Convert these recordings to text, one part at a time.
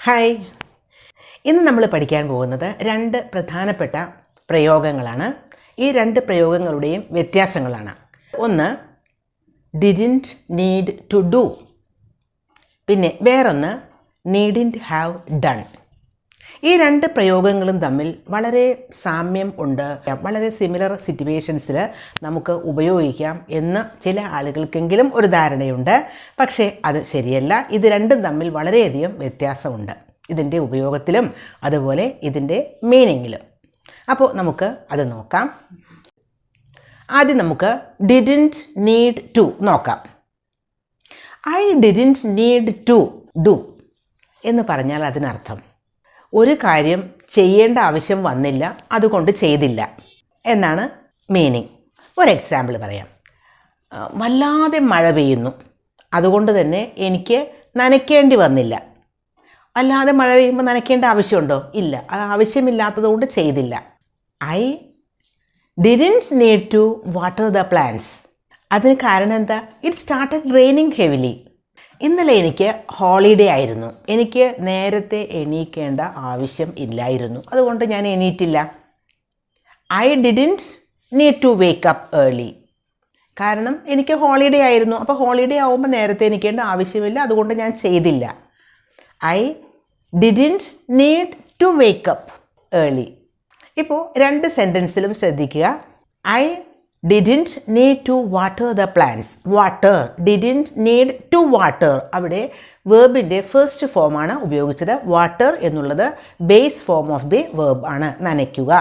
Hi, ഇന്ന് നമ്മൾ പഠിക്കാൻ പോകുന്നത് രണ്ട് പ്രധാനപ്പെട്ട പ്രയോഗങ്ങളാണ്. ഈ രണ്ട് പ്രയോഗങ്ങളുടെയും വ്യത്യാസങ്ങളാണ്. ഒന്ന് ഡിഡ്ന്റ് നീഡ് ടു ഡു, പിന്നെ വേറൊന്ന് നീഡിൻറ്റ് ഹാവ് ഡൺ. ഈ രണ്ട് പ്രയോഗങ്ങളും തമ്മിൽ വളരെ സാമ്യം ഉണ്ട്. വളരെ സിമിലർ സിറ്റുവേഷൻസിൽ നമുക്ക് ഉപയോഗിക്കാം എന്ന് ചില ആളുകൾക്കെങ്കിലും ഒരു ധാരണയുണ്ട്. പക്ഷേ അത് ശരിയല്ല. ഇത് രണ്ടും തമ്മിൽ വളരെയധികം വ്യത്യാസമുണ്ട്, ഇതിൻ്റെ ഉപയോഗത്തിലും അതുപോലെ ഇതിൻ്റെ മീനിങ്ങിലും. അപ്പോൾ നമുക്ക് അത് നോക്കാം. ആദ്യം നമുക്ക് ഡിഡ്ന്റ് നീഡ് ടു നോക്കാം. I didn't need to do എന്ന് പറഞ്ഞാൽ അതിനർത്ഥം ഒരു കാര്യം ചെയ്യേണ്ട ആവശ്യം വന്നില്ല, അതുകൊണ്ട് ചെയ്തില്ല എന്നാണ് മീനിങ്. ഒരു എക്സാമ്പിൾ പറയാം. വല്ലാതെ മഴ പെയ്യുന്നു, അതുകൊണ്ട് തന്നെ എനിക്ക് നനയ്ക്കേണ്ടി വന്നില്ല. വല്ലാതെ മഴ പെയ്യുമ്പോൾ നനയ്ക്കേണ്ട ആവശ്യമുണ്ടോ? ഇല്ല, അത് ആവശ്യമില്ലാത്തത് കൊണ്ട് ചെയ്തില്ല. I didn't need to water the plants. അതിന് കാരണം എന്താ? It started raining heavily. ഇന്നലെ എനിക്ക് ഹോളിഡേ ആയിരുന്നു, എനിക്ക് നേരത്തെ എണീക്കേണ്ട ആവശ്യം ഇല്ലായിരുന്നു, അതുകൊണ്ട് ഞാൻ എണീറ്റില്ല. I didn't need to wake up early. കാരണം എനിക്ക് ഹോളിഡേ ആയിരുന്നു, അപ്പോൾ ഹോളിഡേ ആവുമ്പോൾ നേരത്തെ എണീക്കേണ്ട ആവശ്യമില്ല, അതുകൊണ്ട് ഞാൻ ചെയ്തില്ല. I didn't need to wake up early. ഇപ്പോൾ രണ്ട് സെൻറ്റൻസിലും ശ്രദ്ധിക്കുക. I didn't need to water the plants. Water, didn't need to water, അവിടെ വേർബിൻ്റെ ഫസ്റ്റ് ഫോമാണ് ഉപയോഗിച്ചത്. വാട്ടർ എന്നുള്ളത് base form of the verb ആണ്, നനയ്ക്കുക.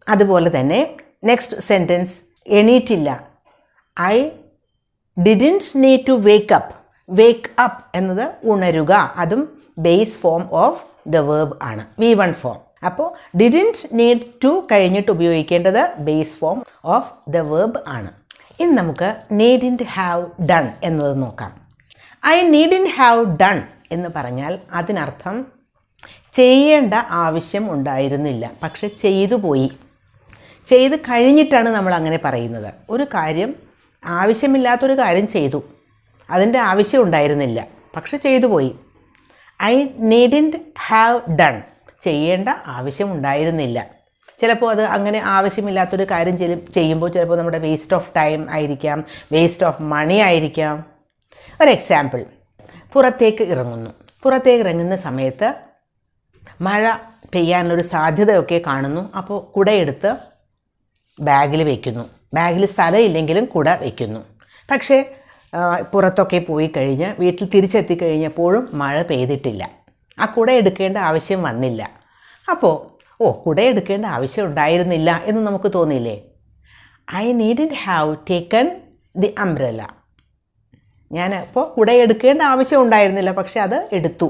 അതുപോലെ തന്നെ നെക്സ്റ്റ് സെൻറ്റൻസ് എണീറ്റില്ല. I didn't need to wake up. Wake up എന്നത് ഉണരുക, അതും base form of the verb ആണ്, V1 ഫോം. അപ്പോൾ ഡിഡ്ന്റ് നീഡ് ടു കഴിഞ്ഞിട്ട് ഉപയോഗിക്കേണ്ടത് base form of the verb ആണ്. ഇനി നമുക്ക് നീഡിൻറ്റ് ഹാവ് ഡൺ എന്നത് നോക്കാം. ഐ നീഡിൻറ്റ് ഹാവ് ഡൺ എന്ന് പറഞ്ഞാൽ അതിനർത്ഥം ചെയ്യേണ്ട ആവശ്യം ഉണ്ടായിരുന്നില്ല, പക്ഷെ ചെയ്തു പോയി. ചെയ്ത് കഴിഞ്ഞിട്ടാണ് നമ്മൾ അങ്ങനെ പറയുന്നത്. ഒരു കാര്യം, ആവശ്യമില്ലാത്തൊരു കാര്യം ചെയ്തു, അതിൻ്റെ ആവശ്യം ഉണ്ടായിരുന്നില്ല, പക്ഷെ ചെയ്തു പോയി. ഐ നീഡിൻറ്റ് ഹാവ് ഡൺ, ചെയ്യേണ്ട ആവശ്യമുണ്ടായിരുന്നില്ല. ചിലപ്പോൾ അത് അങ്ങനെ ആവശ്യമില്ലാത്തൊരു കാര്യം ചെയ്യുമ്പോൾ ചിലപ്പോൾ നമ്മുടെ വേസ്റ്റ് ഓഫ് ടൈം ആയിരിക്കാം, വേസ്റ്റ് ഓഫ് മണി ആയിരിക്കാം. ഒരു എക്സാമ്പിൾ, പുറത്തേക്ക് ഇറങ്ങുന്ന സമയത്ത് മഴ പെയ്യാനൊരു സാധ്യതയൊക്കെ കാണുന്നു. അപ്പോൾ കുടയെടുത്ത് ബാഗിൽ വയ്ക്കുന്നു. ബാഗിൽ സ്ഥലമില്ലെങ്കിലും കുട വയ്ക്കുന്നു. പക്ഷേ പുറത്തൊക്കെ പോയി കഴിഞ്ഞ് വീട്ടിൽ തിരിച്ചെത്തിക്കഴിഞ്ഞപ്പോഴും മഴ പെയ്തിട്ടില്ല. ആ കുട എടുക്കേണ്ട ആവശ്യം വന്നില്ല. അപ്പോൾ കുട എടുക്കേണ്ട ആവശ്യം ഉണ്ടായിരുന്നില്ല എന്ന് നമുക്ക് തോന്നിയില്ലേ? I needn't have taken the umbrella. ഞാൻ ഇപ്പോൾ കുട എടുക്കേണ്ട ആവശ്യം ഉണ്ടായിരുന്നില്ല, പക്ഷെ അത് എടുത്തു.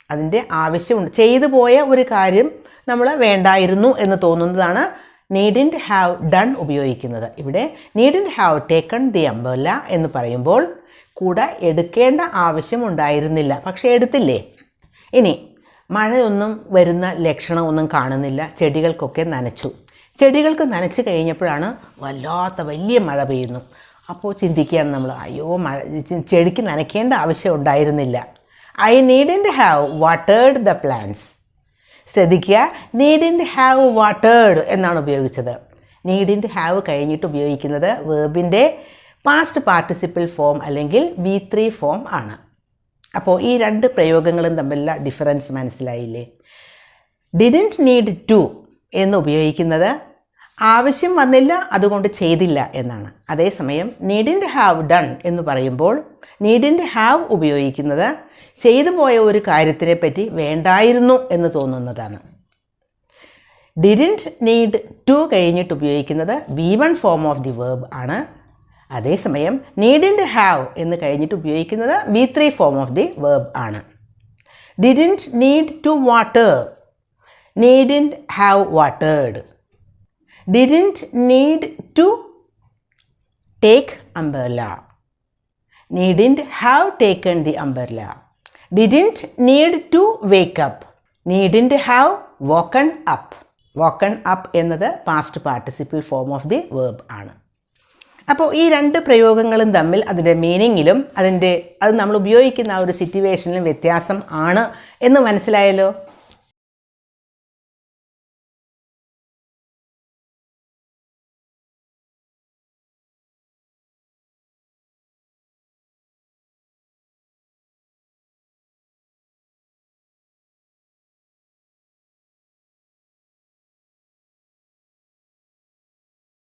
അതിൻ്റെ ആവശ്യമുണ്ട്. ചെയ്തു പോയ ഒരു കാര്യം നമ്മൾ വേണ്ടായിരുന്നു എന്ന് തോന്നുന്നതാണ് നീഡിൻറ്റ് ഹാവ് ഡൺ ഉപയോഗിക്കുന്നത്. ഇവിടെ നീഡിൻറ്റ് ഹാവ് ടേക്കൺ ദി അംബ്രല്ല എന്ന് പറയുമ്പോൾ കുട എടുക്കേണ്ട ആവശ്യം ഉണ്ടായിരുന്നില്ല, പക്ഷേ എടുത്തില്ലേ. ഇനി മഴയൊന്നും വരുന്ന ലക്ഷണമൊന്നും കാണുന്നില്ല, ചെടികൾക്കൊക്കെ നനച്ചു. ചെടികൾക്ക് നനച്ച് കഴിഞ്ഞപ്പോഴാണ് വല്ലാത്ത വലിയ മഴ പെയ്യുന്നു. അപ്പോൾ ചിന്തിക്കുകയാണ് നമ്മൾ, അയ്യോ മഴ, ചെടിക്ക് നനയ്ക്കേണ്ട ആവശ്യം ഉണ്ടായിരുന്നില്ല. I needn't have watered the plants. ശ്രദ്ധിക്കുക, നീഡിൻറ്റ് ഹാവ് വാട്ടേർഡ് എന്നാണ് ഉപയോഗിച്ചത്. നീഡിൻറ്റ് ഹാവ് കഴിഞ്ഞിട്ട് ഉപയോഗിക്കുന്നത് വേർബിൻ്റെ പാസ്റ്റ് പാർട്ടിസിപ്പിൾ ഫോം അല്ലെങ്കിൽ V3 ഫോം ആണ്. അപ്പോൾ ഈ രണ്ട് പ്രയോഗങ്ങളും തമ്മിലുള്ള ഡിഫറൻസ് മനസ്സിലായില്ലേ? ഡിഡ്ന്റ് നീഡ് ടു എന്ന് ഉപയോഗിക്കുന്നത് ആവശ്യം വന്നില്ല, അതുകൊണ്ട് ചെയ്തില്ല എന്നാണ്. അതേസമയം നീഡിൻറ്റ് ഹാവ് ഡൺ എന്ന് പറയുമ്പോൾ നീഡിൻറ്റ് ഹാവ് ഉപയോഗിക്കുന്നത് ചെയ്തു പോയ ഒരു കാര്യത്തിനെ പറ്റി വേണ്ടായിരുന്നു എന്ന് തോന്നുന്നതാണ്. ഡിഡ്ന്റ് നീഡ് ടു കഴിഞ്ഞിട്ട് ഉപയോഗിക്കുന്നത് V1 form of the verb ആണ്. അതേസമയം നീഡിൻറ്റ് ഹാവ് എന്ന് കഴിഞ്ഞിട്ട് ഉപയോഗിക്കുന്നത് V3 form of the verb ആണ്. Didn't need to water, needn't have watered. Didn't need to take umbrella, needn't have taken the umbrella. Didn't need to wake up, needn't have woken up. Woken up എന്നത് past participle form of the verb ആണ്. അപ്പോൾ ഈ രണ്ട് പ്രയോഗങ്ങളും തമ്മിൽ അതിൻ്റെ മീനിങ്ങിലും അത് നമ്മൾ ഉപയോഗിക്കുന്ന ആ ഒരു സിറ്റുവേഷനിലും വ്യത്യാസം ആണ് എന്ന് മനസ്സിലായല്ലോ.